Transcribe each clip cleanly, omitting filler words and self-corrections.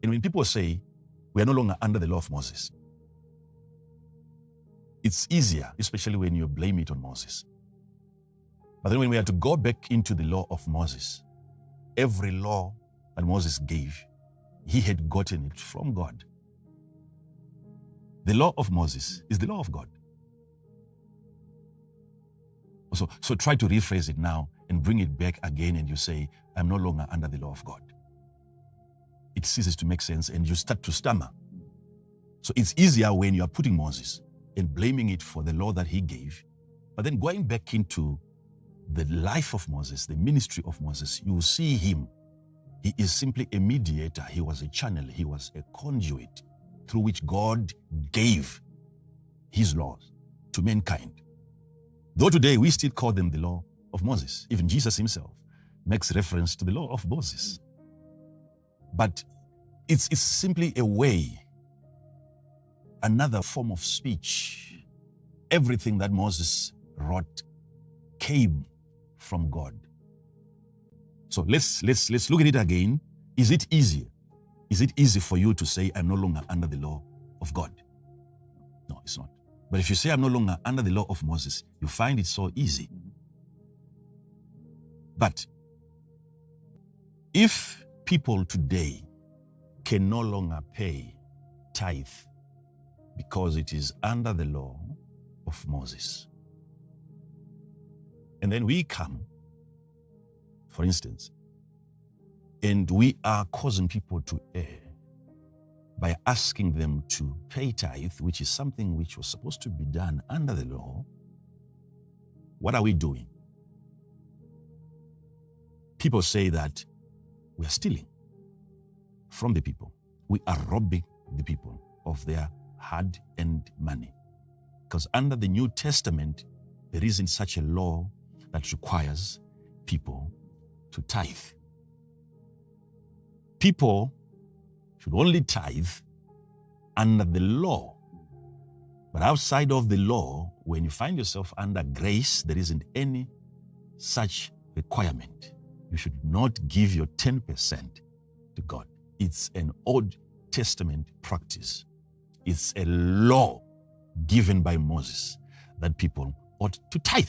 And when people say we are no longer under the law of Moses, it's easier, especially when you blame it on Moses. But then when we are to go back into the law of Moses, every law that Moses gave, he had gotten it from God. The law of Moses is the law of God. So try to rephrase it now and bring it back again, and you say, I'm no longer under the law of God. It ceases to make sense and you start to stammer. So it's easier when you are putting Moses and blaming it for the law that he gave, but then going back into the life of Moses, the ministry of Moses, you will see him. He is simply a mediator. He was a channel. He was a conduit through which God gave his laws to mankind. Though today we still call them the law of Moses. Even Jesus himself makes reference to the law of Moses. But it's simply a way, another form of speech. Everything that Moses wrote came from God. So let's look at it again. Is it easier? Is it easy for you to say, I'm no longer under the law of God? No, it's not. But if you say, I'm no longer under the law of Moses, you find it so easy. But if people today can no longer pay tithe because it is under the law of Moses, and then we come, for instance, and we are causing people to err by asking them to pay tithe, which is something which was supposed to be done under the law, what are we doing? People say that we are stealing from the people. We are robbing the people of their hard-earned money. Because under the New Testament, there isn't such a law that requires people to tithe. People should only tithe under the law. But outside of the law, when you find yourself under grace, there isn't any such requirement. You should not give your 10% to God. It's an Old Testament practice. It's a law given by Moses that people ought to tithe.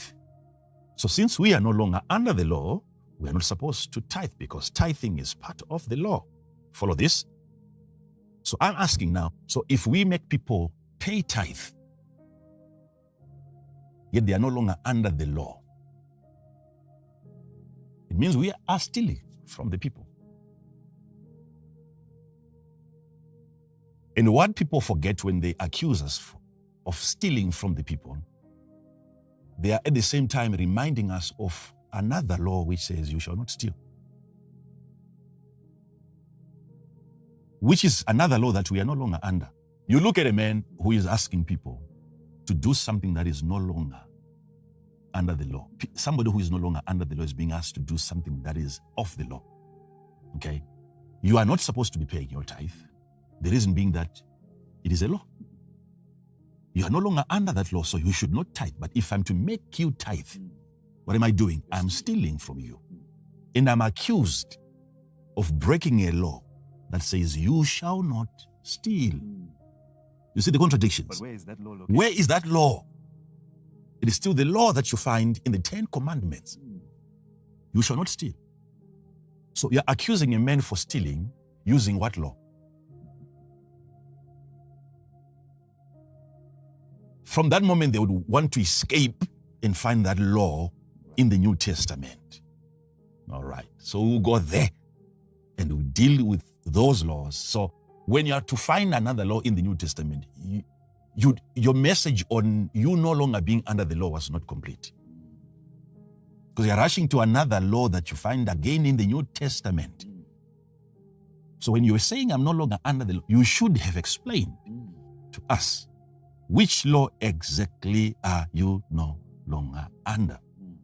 So since we are no longer under the law, we are not supposed to tithe because tithing is part of the law. Follow this? So I'm asking now, so if we make people pay tithe, yet they are no longer under the law, it means we are stealing from the people. And what people forget when they accuse us of stealing from the people, they are at the same time reminding us of another law which says you shall not steal. Which is another law that we are no longer under. You look at a man who is asking people to do something that is no longer under the law. Somebody who is no longer under the law is being asked to do something that is off the law. Okay? You are not supposed to be paying your tithe. The reason being that it is a law. You are no longer under that law, so you should not tithe. But if I'm to make you tithe, what am I doing? I'm stealing from you. And I'm accused of breaking a law that says you shall not steal. You see the contradictions? But where is that law located? Where is that law? It is still the law that you find in the 10 Commandments. You shall not steal. So you're accusing a man for stealing using what law? From that moment, they would want to escape and find that law in the New Testament. All right. So we'll go there and we'll deal with those laws. So when you are to find another law in the New Testament, your message on you no longer being under the law was not complete. Because you're rushing to another law that you find again in the New Testament. So when you were saying I'm no longer under the law, you should have explained to us, which law exactly are you no longer under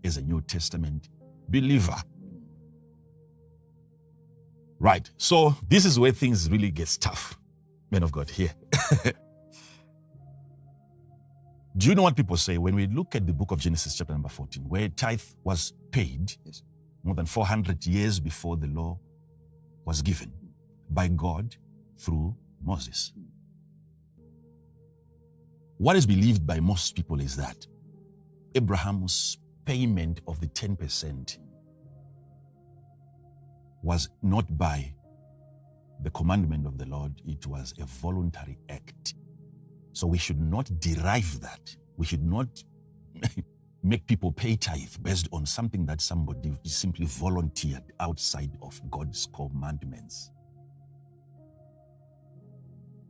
as a New Testament believer? Right. So this is where things really get tough, men of God, here. Do you know what people say when we look at the book of Genesis chapter number 14, where tithe was paid more than 400 years before the law was given by God through Moses. What is believed by most people is that Abraham's payment of the 10% was not by the commandment of the Lord, it was a voluntary act. So we should not derive that. We should not make people pay tithe based on something that somebody simply volunteered outside of God's commandments.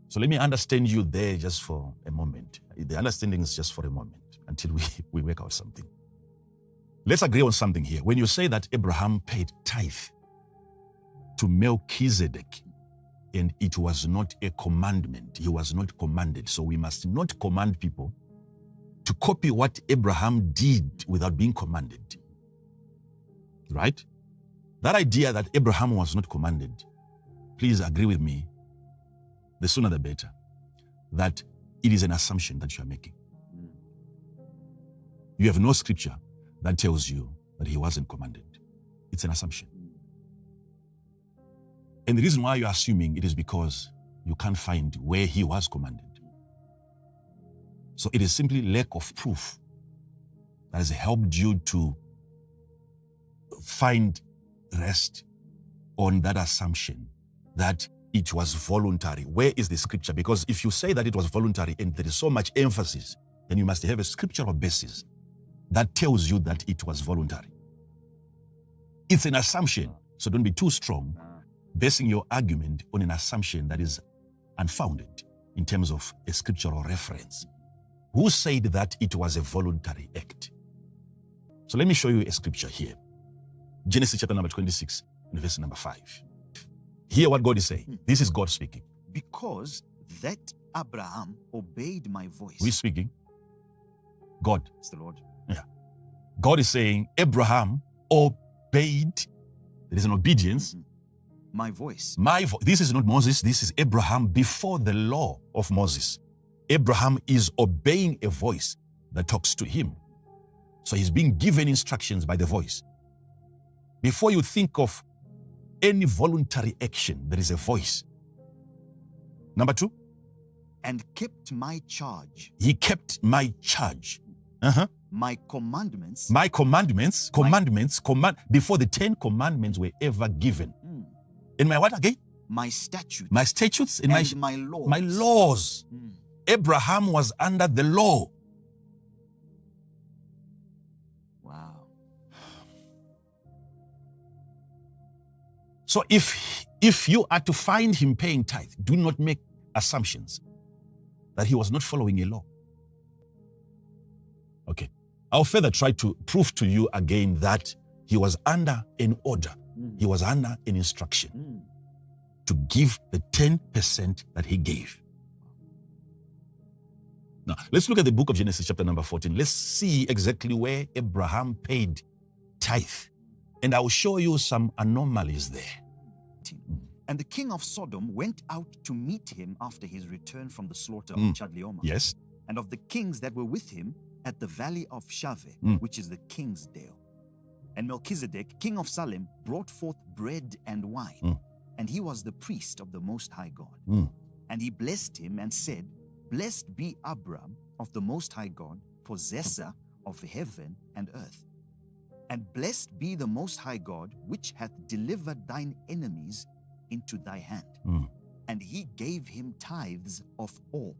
So let me understand you there just for a moment. The understanding is just for a moment until we work out something. Let's agree on something here. When you say that Abraham paid tithe to Melchizedek, and it was not a commandment, he was not commanded. So we must not command people to copy what Abraham did without being commanded. Right? That idea that Abraham was not commanded, please agree with me, the sooner the better, that it is an assumption that you are making. You have no scripture that tells you that he wasn't commanded. It's an assumption. And the reason why you're assuming it is because you can't find where he was commanded. So it is simply lack of proof that has helped you to find rest on that assumption that it was voluntary. Where is the scripture? Because if you say that it was voluntary and there is so much emphasis, then you must have a scriptural basis that tells you that it was voluntary. It's an assumption, so don't be too strong, basing your argument on an assumption that is unfounded in terms of a scriptural reference. Who said that it was a voluntary act? So let me show you a scripture here. Genesis chapter number 26, and verse number 5. Hear what God is saying. This is God speaking. Because that Abraham obeyed my voice. Who is speaking? God. It's the Lord. Yeah. God is saying, Abraham obeyed. There is an obedience. My voice. This is not Moses. This is Abraham before the law of Moses. Abraham is obeying a voice that talks to him. So he's being given instructions by the voice. Before you think of any voluntary action, there is a voice. Number 2. And kept my charge. He kept my charge. My commandments. My commandments. Before the 10 commandments were ever given. And my what again? My statutes. My statutes and my laws. My laws. Abraham was under the law. Wow. So if you are to find him paying tithe, do not make assumptions that he was not following a law. Okay. I'll further try to prove to you again that he was under an order. He was under an instruction to give the 10% that he gave. Now, let's look at the book of Genesis chapter number 14. Let's see exactly where Abraham paid tithe. And I will show you some anomalies there. And the king of Sodom went out to meet him after his return from the slaughter of Chadleoma. Yes. And of the kings that were with him at the valley of Shaveh, which is the king's dale. And Melchizedek, king of Salem, brought forth bread and wine. And he was the priest of the Most High God. And he blessed him and said, Blessed be Abram of the Most High God, possessor of heaven and earth. And blessed be the Most High God, which hath delivered thine enemies into thy hand. And he gave him tithes of all.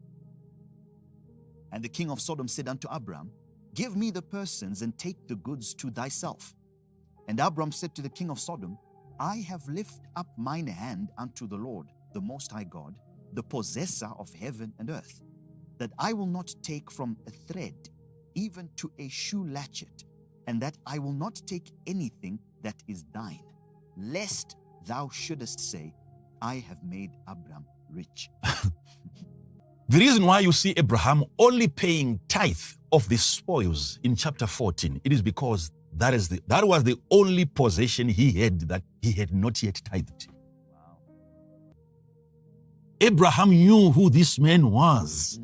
And the king of Sodom said unto Abram, Give me the persons and take the goods to thyself. And Abram said to the king of Sodom, I have lifted up mine hand unto the Lord, the Most High God, the possessor of heaven and earth, that I will not take from a thread, even to a shoe latchet, and that I will not take anything that is thine, lest thou shouldest say, I have made Abram rich. The reason why you see Abraham only paying tithe of the spoils in chapter 14, it is because that was the only possession he had that he had not yet tithed. Wow. Abraham knew who this man was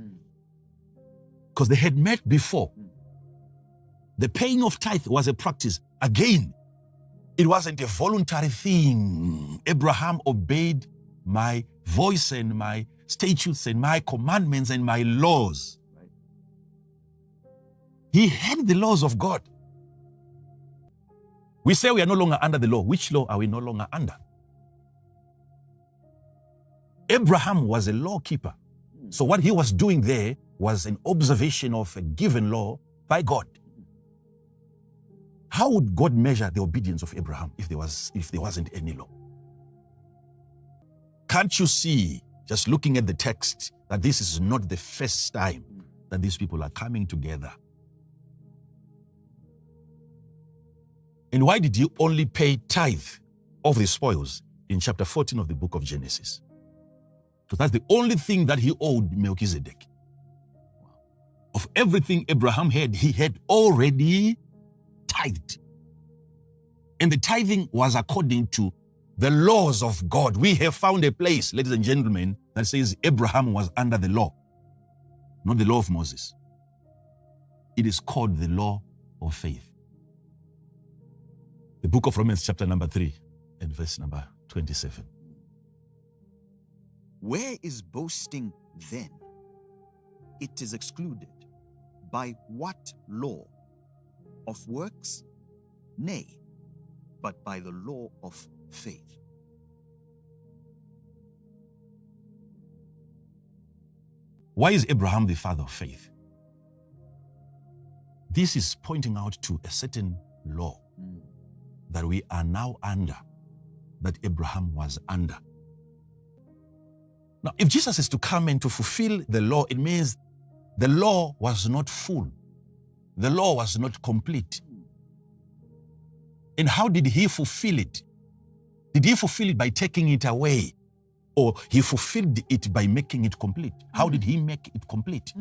because they had met before. The paying of tithe was a practice. Again, it wasn't a voluntary thing. Abraham obeyed my voice and my statutes and my commandments and my laws. Right. He had the laws of God. We say we are no longer under the law. Which law are we no longer under? Abraham was a lawkeeper. So what he was doing there was an observation of a given law by God. How would God measure the obedience of Abraham if there wasn't any law? Can't you see, just looking at the text, that this is not the first time that these people are coming together? And why did you only pay tithe of the spoils in chapter 14 of the book of Genesis? Because that's the only thing that he owed Melchizedek. Of everything Abraham had, he had already tithed. And the tithing was according to the laws of God. We have found a place, ladies and gentlemen, that says Abraham was under the law, not the law of Moses. It is called the law of faith. The book of Romans chapter number 3 and verse number 27. Where is boasting then? It is excluded. By what law? Of works? Nay, but by the law of faith. Why is Abraham the father of faith? This is pointing out to a certain law that we are now under, that Abraham was under. Now, if Jesus is to come and to fulfill the law, it means the law was not full. The law was not complete. And how did he fulfill it? Did he fulfill it by taking it away? Or he fulfilled it by making it complete? How did he make it complete?